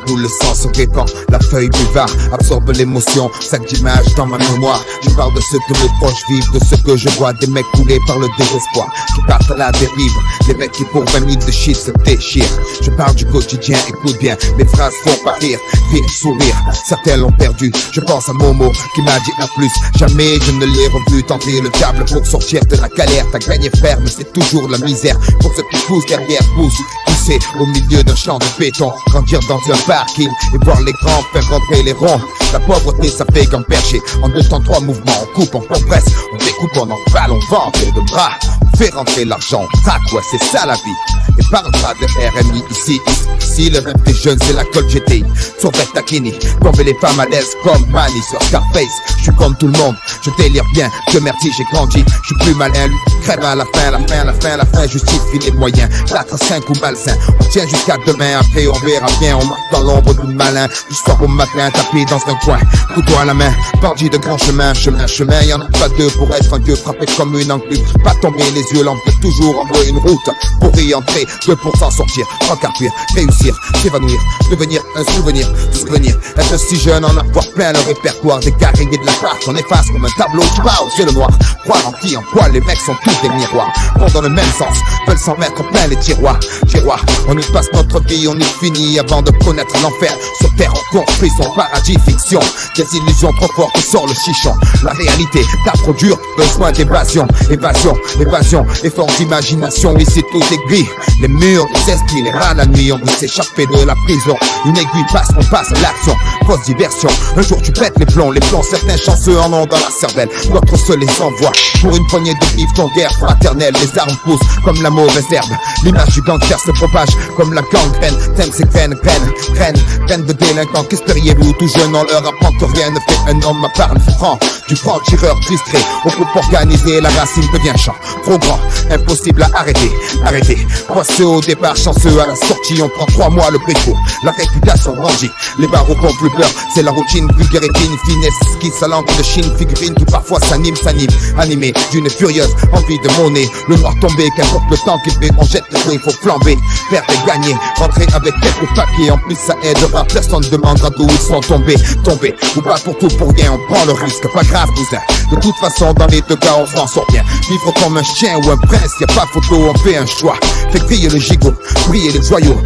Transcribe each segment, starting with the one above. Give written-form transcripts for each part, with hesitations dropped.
coule, le sang se répand. La feuille buvard absorbe l'émotion, sac d'images dans ma mémoire. Je parle de ce que mes proches vivent, de ce que je vois, des mecs coulés par le désespoir, qui partent à la dérive, les mecs qui pour 20 000 de shit se déchirent. Je parle du quotidien, écoute bien, mes phrases font pas rire, sourire. Certains l'ont perdu, je pense à Momo qui m'a dit à plus. Jamais je ne l'ai revu tenter le diable pour sortir de la galère. T'as gagné frère, mais c'est toujours la misère. Pour ceux qui poussent derrière, pousser au milieu d'un champ de béton, grandir dans un parking et voir les grands faire rentrer les ronds. La pauvreté ça fait gamberger. En 2 temps 3 mouvements, on coupe, on compresse, on découpe, on emballe, on vend de bras. On fait rentrer l'argent, on traque, ouais c'est ça la vie. Et parle pas de RMI ici le rêve des jeunes c'est la colle GTI. Sauvette Takini, tomber les femmes à l'aise comme Manny sur Scarface. Je suis comme tout le monde, je délire bien, que merci j'ai grandi. Je suis plus malin, lui crève à la fin, justifie les moyens. 4 à 5 ou malsain, on tient jusqu'à demain, après on verra bien. On marche dans l'ombre du malin, du soir au matin, tapé dans un coin, couteau à la main, bandit de grand chemin, y'en a pas deux pour être un dieu, frappé comme une enclume. Pas tomber les yeux, l'envie toujours envoyer une route pour y entrer, 2% sortir, rencapir, réussir, s'évanouir, devenir un souvenir, être si jeune, en avoir plein le répertoire, des carrés et de la carte, on efface comme un tableau qui va au ciel noir. Croire en qui, en quoi, les mecs sont tous des miroirs, vont dans le même sens, veulent s'en mettre plein les tiroirs, on y passe notre vie, on y finit avant de connaître l'enfer. Sur terre on construit son paradis fiction, des illusions trop fortes sort le chichon. La réalité, t'as trop dur, besoin d'évasion, effort d'imagination, ici tout est gris. Les murs, les esprits, les rats la nuit, on veut s'échapper de la prison. Une aiguille passe, on passe à l'action, fausse diversion. Un jour tu pètes les plombs, certains chanceux en ont dans la cervelle, d'autres se les envoient. Pour une poignée de vivres, ton guerre fraternelle, les armes poussent comme la mauvaise herbe. L'image du gangster se propage comme la gangrène. T'aimes ces graines de délinquants. Qu'espériez-vous tout jeune, on leur apprend que rien ne fait un homme à part le franc. Du franc-tireur frustré au groupe organisé, la racine devient champ. Trop grand, impossible à arrêter. Poisseux au départ, chanceux à la sortie, on prend 3 mois le préco. La réputation grandit, les barreaux font plus peur. C'est la routine, vulgaire et fine, finesse qui s'alangue de Chine, figurine qui parfois s'anime, animé d'une furieuse envie de monnaie. Le noir tombé, qu'importe le temps qu'il fait, on jette le feu, il faut flamber, perdre et gagner, rentrer avec quelques papiers, en plus ça aidera, personne ne demandera d'où ils sont tombés, ou pas pour tout pour rien, on prend le risque, pas grave cousin, de toute façon dans les 2 cas on s'en sort bien, vivre comme un chien ou un prince, y'a pas photo, on fait un choix, fait crier le gigot, briller les joyaux,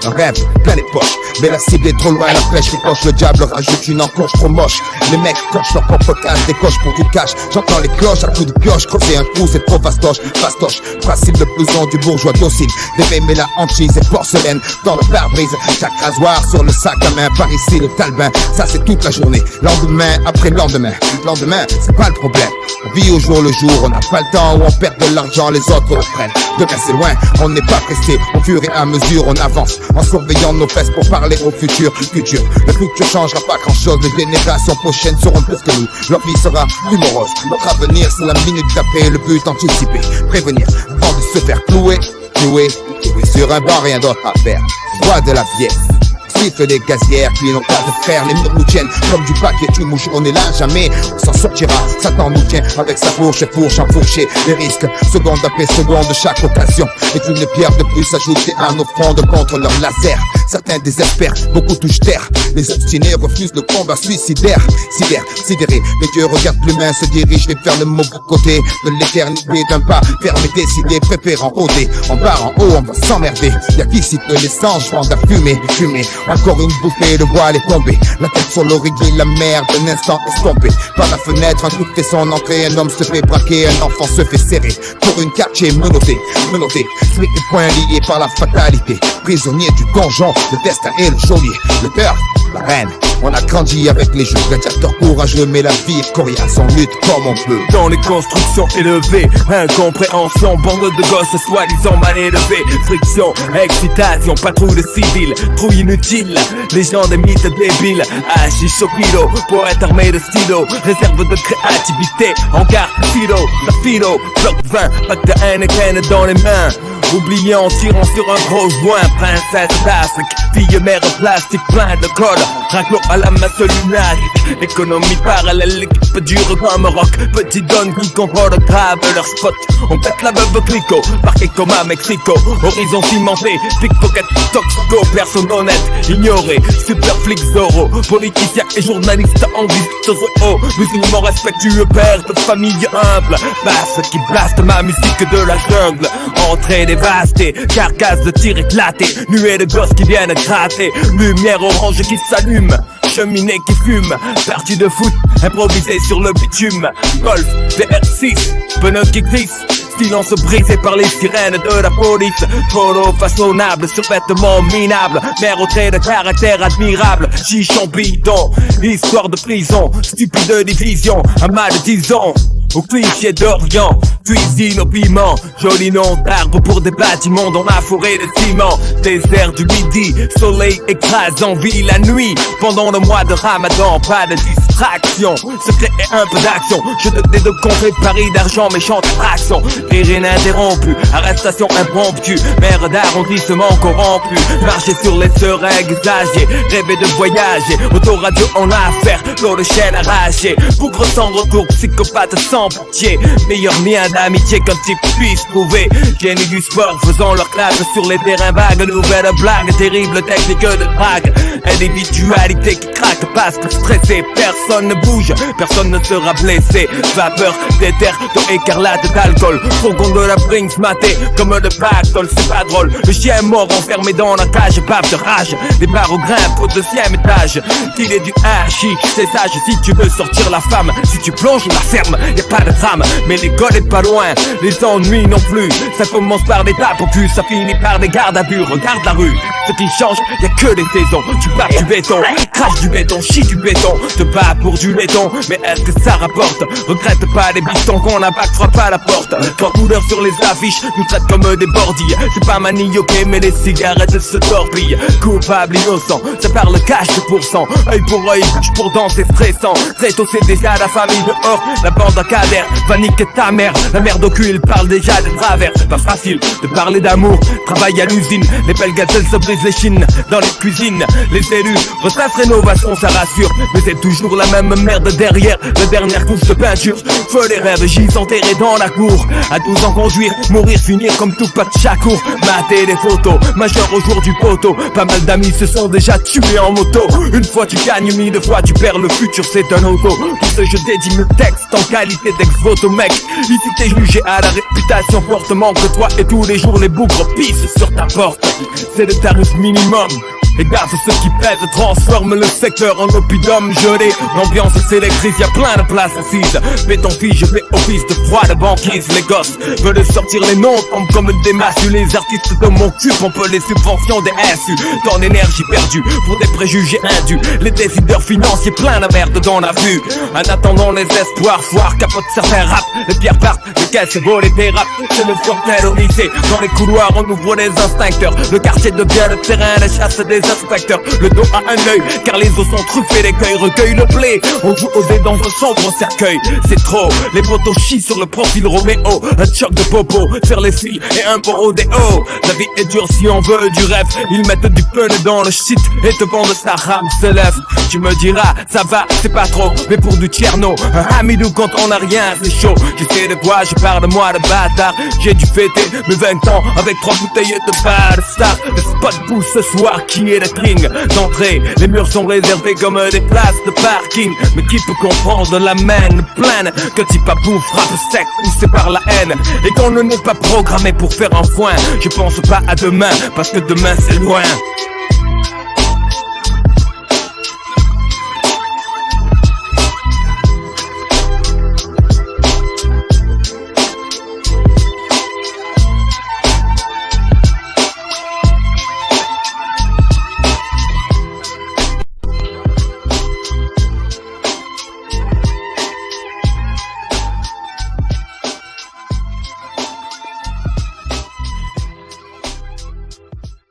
un rêve, plein les poches, mais la cible est trop loin, la flèche qui poche, le diable rajoute une encoche trop moche, les mecs cochent leur propre cage, décochent pour du cash, j'entends les cloches à coups de pioche, creuser un trou c'est trop fastoche, principe de blouson du bourgeois docile, bébé mais la hantise et porcelaine dans le pare-brise, chaque rasoir sur le sac à main, par ici le talbin, ça c'est toute la journée, lendemain après lendemain, c'est pas le problème, on vit au jour le jour, on n'a pas le temps où on perd de l'argent, les autres le prennent, demain c'est loin, on n'est pas pressé, au fur et à mesure on avance, en surveillant nos fesses pour parler au futur, le futur changera pas grand chose, les générations prochaines seront plus que nous, leur vie sera plus morose, notre avenir c'est la minute d'après, le but anticipé, prévenir avant de se faire clouer sur un banc, rien d'autre à faire, bois de la bière, siffle des gazières qui n'ont pas de fer, les murs nous tiennent comme du papier, tu mouches, on est là, jamais on s'en sortira, Satan nous tient avec sa fourche enfourchée, les risques, seconde après seconde, chaque occasion est une pierre de plus ajoutée à nos frondes contre leur laser, certains désespèrent, beaucoup touchent terre, les obstinés refusent le combat suicidaire, sidérés, les dieux regardent l'humain se dirige vers le mauvais côté de l'éternité d'un pas fermé, décidé, préférant rôder, en bas, en haut, on va s'emmerder, y'a qui cite les anges, vendent à fumer, encore une bouffée, le voile est tombé, la tête sur l'oreiller, la merde, un instant estompé, par la fenêtre, un coup fait son entrée, un homme se fait braquer, un enfant se fait serrer, pour une quartier menotté, les poings liés par la fatalité, prisonnier du donjon, le destin et le geôlier, le peur, la reine, on a grandi avec les jeux, gladiateurs courageux, mais la vie est coriace, on lutte comme on peut. Dans les constructions élevées, incompréhension, bande de gosses soi-disant mal élevés, friction, excitation, patrouille de civils, trouille inutile, les gens des mythes débiles, hashish au pilo, poète armé de stylo, réserve de créativité, en garde, filo, bloc 20, pack de haine et peine dans les mains. Oubliant, tirant sur un gros joint, princesse d'Afrique, filles mères plastique plein de colle. Raclo à la masse lunatique. Économie parallèle, l'équipe dure comme rock. Petit donne qui contrôle grave leur spot. On pète la veuve Clico, parquet comme à Mexico. Horizon cimenté, pickpocket, toxico. Personne honnête, ignoré, super flic Zorro. Politicien et journaliste en visite au musulman respectueux, père de famille humble. Basse qui blaste ma musique de la jungle. Entrée dévastée, carcasse de tir éclaté. Nuée de gosses qui viennent gratter. Lumière orange qui s'allume, cheminée qui fume. Partie de foot, improvisée sur le bitume. Golf, VR6, pneus qui glissent. Silence brisé par les sirènes de la police. Polo façonnable, survêtement minable. Mère au trait de caractère admirable. Chichon bidon, histoire de prison. Stupide division, un mal disons. Au cliché d'Orient, cuisine au piment. Joli nom d'arbre pour des bâtiments dans la forêt de ciment. Désert du midi, soleil écrasant, vie la nuit. Pendant le mois de Ramadan, pas de distraction. Secret et un peu d'action. Je te dis de compter Paris d'argent, méchante attraction. Rire ininterrompu, arrestation impromptue. Maire d'arrondissement corrompu. Marcher sur les seringues exagées, rêver de voyager. Autoradio en affaire, l'eau de chaîne arrachée. Bougre sans retour, psychopathe sans pitié. Meilleur lien d'amitié qu'un type puisse trouver. Génie du sport faisant leur classe sur les terrains vagues. Nouvelle blague, terrible technique de drague. Individualité qui craque parce que stressé. Personne ne bouge, personne ne sera blessé. Vapeur d'éther, d'eau écarlate d'alcool. Fourgon de la Brinks maté comme le pactole, c'est pas drôle. Le chien mort enfermé dans la cage, bave de rage. Des barres au grimpe au 2e étage. Qu'il est du hachis, c'est sage si tu veux sortir la femme. Si tu plonges la ferme, y'a pas de drame. Mais l'école est pas loin, les ennuis non plus. Ça commence par des tapes au cul, ça finit par des gardes à vue. Regarde la rue, ce qui change, y'a que les saisons. Tu bats du béton, crache du béton, chie du béton. Te bats pour du laiton, mais est-ce que ça rapporte? Regrette pas les bistons qu'on abac, frappe à la porte. Trois couleurs sur les affiches, nous traitent comme des bordilles. C'est pas manioqué, mais les cigarettes se torpillent. Coupable, innocent, ça parle cash de pourcent. Œil pour œil, bouche pour dent, c'est stressant. Très tôt c'est déjà la famille dehors, la bande à cadère. Va niquer ta mère, la merde au cul, il parle déjà de travers. Pas facile de parler d'amour, travail à l'usine. Les belles gazelles se brisent les chines dans les cuisines. Les élus retracent rénovation, ça rassure. Mais c'est toujours la même merde derrière. La dernière couche de peinture, feu les rêves, gis enterrés dans la cour. À 12 ans conduire, mourir, finir comme tout pas de Chakour. Mater des photos, majeur au jour du poteau. Pas mal d'amis se sont déjà tués en moto. Une fois tu gagnes, 1000 fois tu perds, le futur c'est un auto. Pour ce je dédie mes textes en qualité d'ex-voto mec. Ici t'es jugé à la réputation fortement que toi et tous les jours les bougres pissent sur ta porte. C'est le tarif minimum. Et garde ceux qui pèsent, transforment le secteur en oppidum gelé. L'ambiance s'électrise, y'a plein de places assises. Béton fille, je fais office de froid de banquise. Les gosses veulent sortir les noms, tombent comme des massues. Les artistes de mon cul pompent les subventions des SU. Ton énergie perdue pour des préjugés indus. Les décideurs financiers plein de merde dans la vue. En attendant les espoirs, foire capote certains rap. Les pierres partent, les caisses volent et dérapent. C'est le bordel au lycée. Dans les couloirs on ouvre les instincteurs. Le quartier devient le terrain de chasse des inspecteurs, le dos à un œil, car les os sont truffés, l'écueil recueille le blé. On joue aux dés dans un sombre cercueil. C'est trop, les potos chient sur le profil Roméo. Un choc de popo, faire les fils et un beau rodéo. La vie est dure si on veut du rêve. Ils mettent du fun dans le shit et te vendent sa rame se lève. Tu me diras, ça va, c'est pas trop, mais pour du tcherno, un hamidou quand on a rien, c'est chaud. Je sais de quoi je parle, moi de bâtard. J'ai dû fêter mes 20 ans avec 3 bouteilles de bar star. Le spot pousse ce soir, qui est le king d'entrée, les murs sont réservés comme des places de parking. Mais qui peut comprendre la main pleine que type à bout frappe sec, poussé par la haine. Et qu'on ne n'est pas programmé pour faire un foin. Je pense pas à demain, parce que demain c'est loin.